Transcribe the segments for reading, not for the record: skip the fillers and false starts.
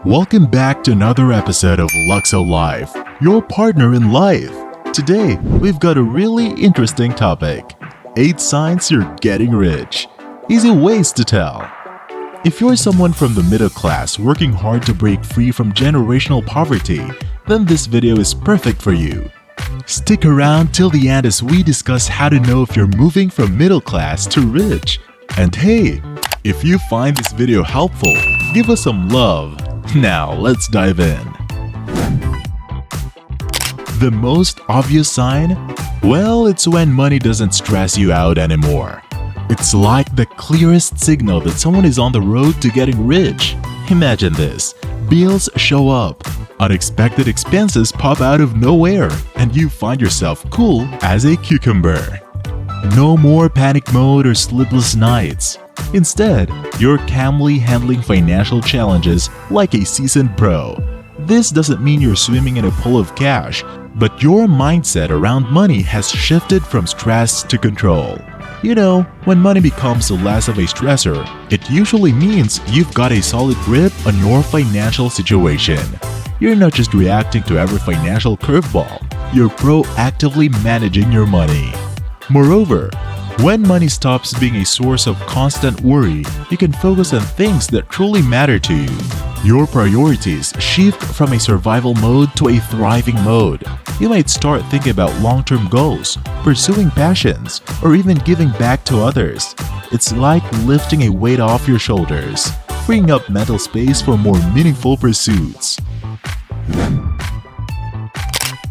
Welcome back to another episode of Luxo-Life, your partner in life. Today, we've got a really interesting topic. 8 signs you're getting rich. Easy ways to tell. If you're someone from the middle class working hard to break free from generational poverty, then this video is perfect for you. Stick around till the end as we discuss how to know if you're moving from middle class to rich. And hey, if you find this video helpful, give us some love. Now, let's dive in. The most obvious sign? Well, it's when money doesn't stress you out anymore. It's like the clearest signal that someone is on the road to getting rich. Imagine this. Bills show up. Unexpected expenses pop out of nowhere, and you find yourself cool as a cucumber. No more panic mode or sleepless nights. Instead, you're calmly handling financial challenges like a seasoned pro. This doesn't mean you're swimming in a pool of cash, but your mindset around money has shifted from stress to control. You know, when money becomes less of a stressor, it usually means you've got a solid grip on your financial situation. You're not just reacting to every financial curveball, you're proactively managing your money. Moreover, when money stops being a source of constant worry, you can focus on things that truly matter to you. Your priorities shift from a survival mode to a thriving mode. You might start thinking about long-term goals, pursuing passions, or even giving back to others. It's like lifting a weight off your shoulders, freeing up mental space for more meaningful pursuits.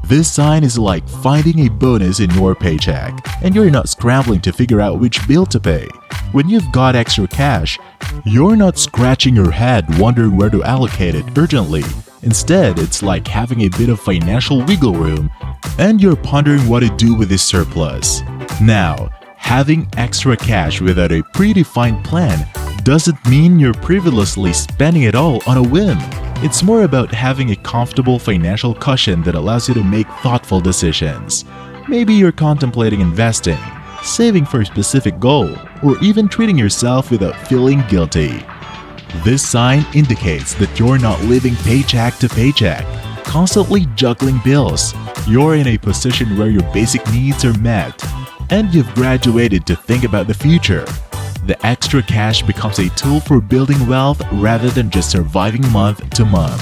This sign is like finding a bonus in your paycheck, and you're not scrambling to figure out which bill to pay. When you've got extra cash, you're not scratching your head wondering where to allocate it urgently. Instead, it's like having a bit of financial wiggle room, and you're pondering what to do with this surplus. Now, having extra cash without a predefined plan doesn't mean you're frivolously spending it all on a whim. It's more about having a comfortable financial cushion that allows you to make thoughtful decisions. Maybe you're contemplating investing, saving for a specific goal, or even treating yourself without feeling guilty. This sign indicates that you're not living paycheck to paycheck, constantly juggling bills. You're in a position where your basic needs are met, and you've graduated to think about the future. The extra cash becomes a tool for building wealth rather than just surviving month to month.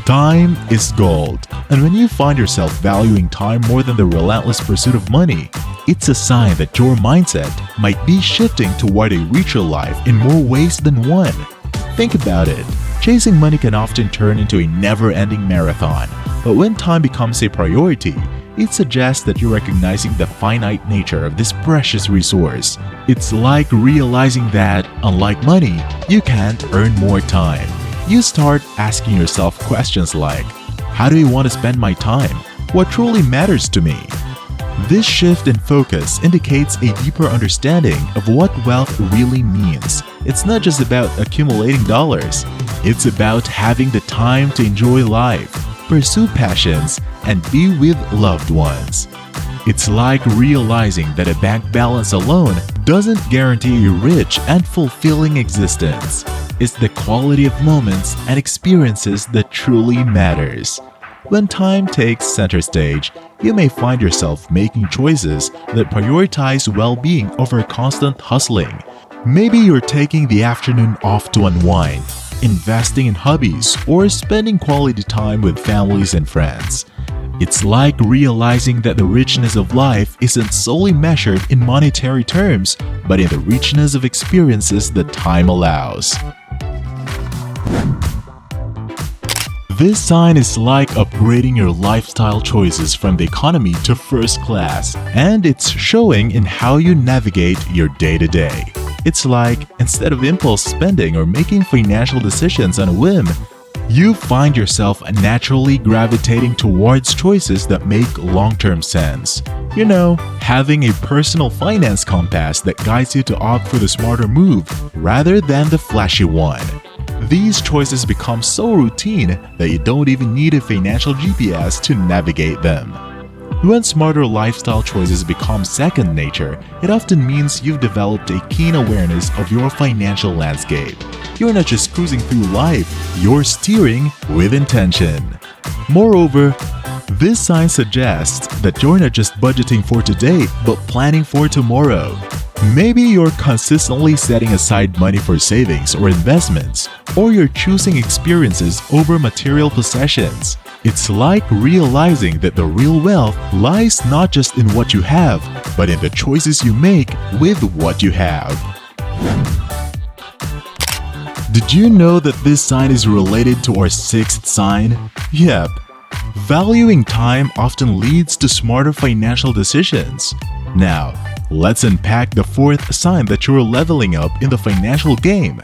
Time is gold, and when you find yourself valuing time more than the relentless pursuit of money, it's a sign that your mindset might be shifting toward a richer life in more ways than one. Think about it. Chasing money can often turn into a never-ending marathon, but when time becomes a priority, it suggests that you're recognizing the finite nature of this precious resource. It's like realizing that, unlike money, you can't earn more time. You start asking yourself questions like, how do I want to spend my time? What truly matters to me? This shift in focus indicates a deeper understanding of what wealth really means. It's not just about accumulating dollars. It's about having the time to enjoy life, pursue passions, and be with loved ones. It's like realizing that a bank balance alone doesn't guarantee a rich and fulfilling existence. It's the quality of moments and experiences that truly matters. When time takes center stage, you may find yourself making choices that prioritize well-being over constant hustling. Maybe you're taking the afternoon off to unwind, investing in hobbies, or spending quality time with families and friends. It's like realizing that the richness of life isn't solely measured in monetary terms, but in the richness of experiences that time allows. This sign is like upgrading your lifestyle choices from the economy to first class, and it's showing in how you navigate your day-to-day. It's like, instead of impulse spending or making financial decisions on a whim, you find yourself naturally gravitating towards choices that make long-term sense. You know, having a personal finance compass that guides you to opt for the smarter move rather than the flashy one. These choices become so routine that you don't even need a financial GPS to navigate them. When smarter lifestyle choices become second nature, it often means you've developed a keen awareness of your financial landscape. You're not just cruising through life, you're steering with intention. Moreover, this sign suggests that you're not just budgeting for today, but planning for tomorrow. Maybe you're consistently setting aside money for savings or investments, or you're choosing experiences over material possessions. It's like realizing that the real wealth lies not just in what you have, but in the choices you make with what you have. Did you know that this sign is related to our sixth sign? Yep. Valuing time often leads to smarter financial decisions. Now, let's unpack the fourth sign that you're leveling up in the financial game.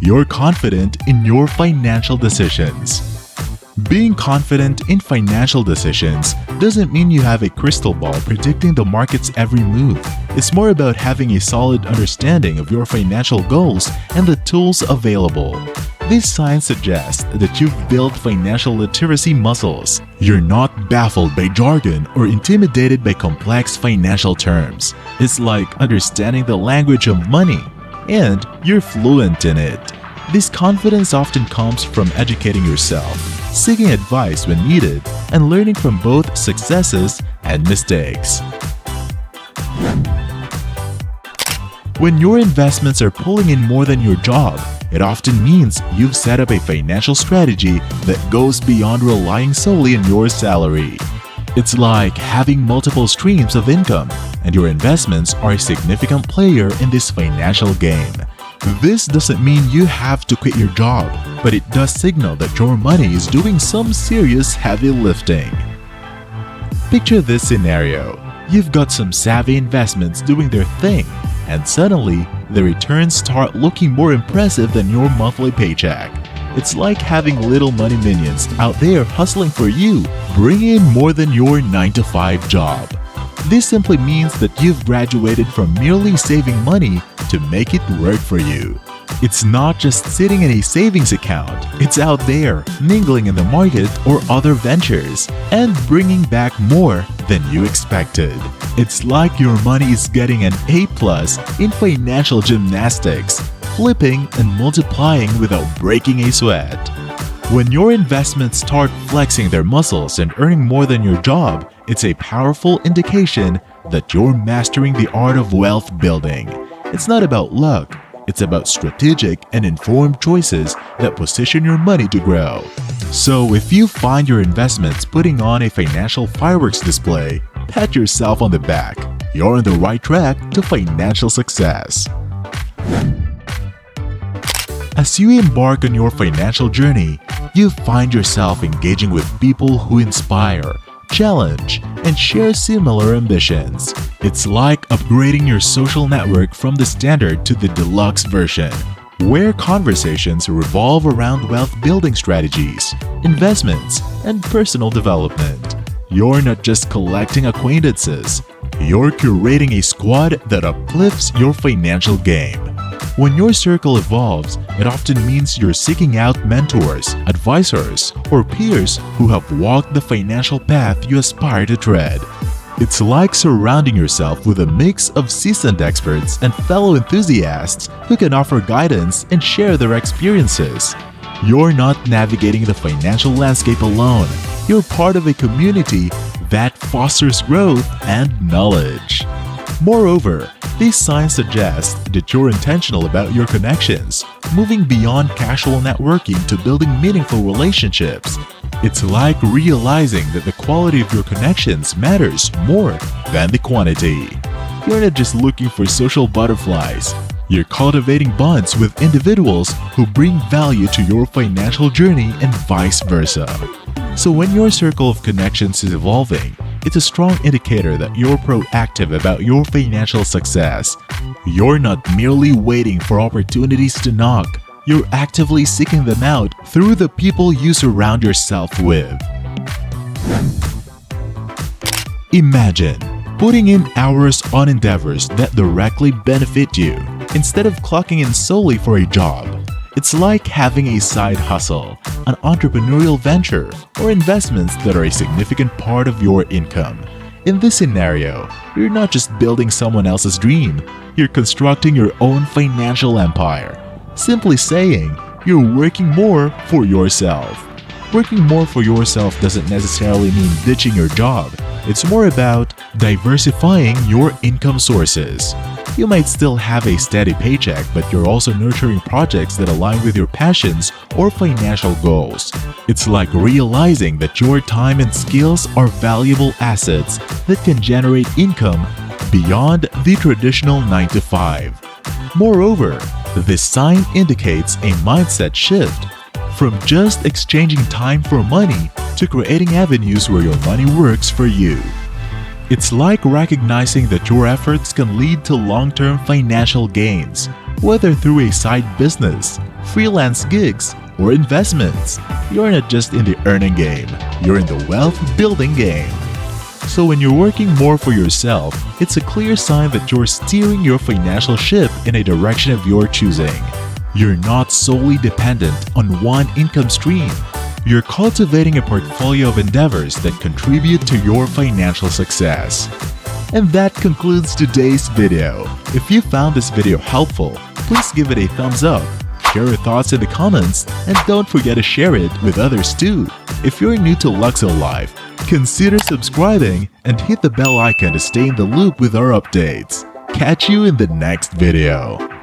You're confident in your financial decisions. Being confident in financial decisions doesn't mean you have a crystal ball predicting the market's every move. It's more about having a solid understanding of your financial goals and the tools available. This sign suggests that you've built financial literacy muscles. You're not baffled by jargon or intimidated by complex financial terms. It's like understanding the language of money, and you're fluent in it. This confidence often comes from educating yourself, seeking advice when needed, and learning from both successes and mistakes. When your investments are pulling in more than your job, it often means you've set up a financial strategy that goes beyond relying solely on your salary. It's like having multiple streams of income, and your investments are a significant player in this financial game. This doesn't mean you have to quit your job, but it does signal that your money is doing some serious heavy lifting. Picture this scenario. You've got some savvy investments doing their thing, and suddenly, the returns start looking more impressive than your monthly paycheck. It's like having little money minions out there hustling for you, bringing in more than your 9-to-5 job. This simply means that you've graduated from merely saving money to make it work for you. It's not just sitting in a savings account, it's out there, mingling in the market or other ventures, and bringing back more than you expected. It's like your money is getting an A+ in financial gymnastics, flipping and multiplying without breaking a sweat. When your investments start flexing their muscles and earning more than your job, it's a powerful indication that you're mastering the art of wealth building. It's not about luck. It's about strategic and informed choices that position your money to grow. So if you find your investments putting on a financial fireworks display, pat yourself on the back. You're on the right track to financial success. As you embark on your financial journey, you find yourself engaging with people who inspire, challenge, and share similar ambitions. It's like upgrading your social network from the standard to the deluxe version, where conversations revolve around wealth-building strategies, investments, and personal development. You're not just collecting acquaintances, you're curating a squad that uplifts your financial game. When your circle evolves, it often means you're seeking out mentors, advisors, or peers who have walked the financial path you aspire to tread. It's like surrounding yourself with a mix of seasoned experts and fellow enthusiasts who can offer guidance and share their experiences. You're not navigating the financial landscape alone. You're part of a community that fosters growth and knowledge. Moreover, these signs suggest that you're intentional about your connections, moving beyond casual networking to building meaningful relationships. It's like realizing that the quality of your connections matters more than the quantity. You're not just looking for social butterflies. You're cultivating bonds with individuals who bring value to your financial journey and vice versa. So when your circle of connections is evolving, it's a strong indicator that you're proactive about your financial success. You're not merely waiting for opportunities to knock. You're actively seeking them out through the people you surround yourself with. Imagine putting in hours on endeavors that directly benefit you instead of clocking in solely for a job. It's like having a side hustle, an entrepreneurial venture, or investments that are a significant part of your income. In this scenario, you're not just building someone else's dream, you're constructing your own financial empire. Simply saying, you're working more for yourself. Working more for yourself doesn't necessarily mean ditching your job. It's more about diversifying your income sources. You might still have a steady paycheck, but you're also nurturing projects that align with your passions or financial goals. It's like realizing that your time and skills are valuable assets that can generate income beyond the traditional 9-to-5. Moreover, this sign indicates a mindset shift from just exchanging time for money to creating avenues where your money works for you. It's like recognizing that your efforts can lead to long-term financial gains, whether through a side business, freelance gigs, or investments. You're not just in the earning game, you're in the wealth-building game. So when you're working more for yourself, it's a clear sign that you're steering your financial ship in a direction of your choosing. You're not solely dependent on one income stream. You're cultivating a portfolio of endeavors that contribute to your financial success. And that concludes today's video. If you found this video helpful, please give it a thumbs up, share your thoughts in the comments, and don't forget to share it with others too. If you're new to Luxo-Life, consider subscribing and hit the bell icon to stay in the loop with our updates. Catch you in the next video.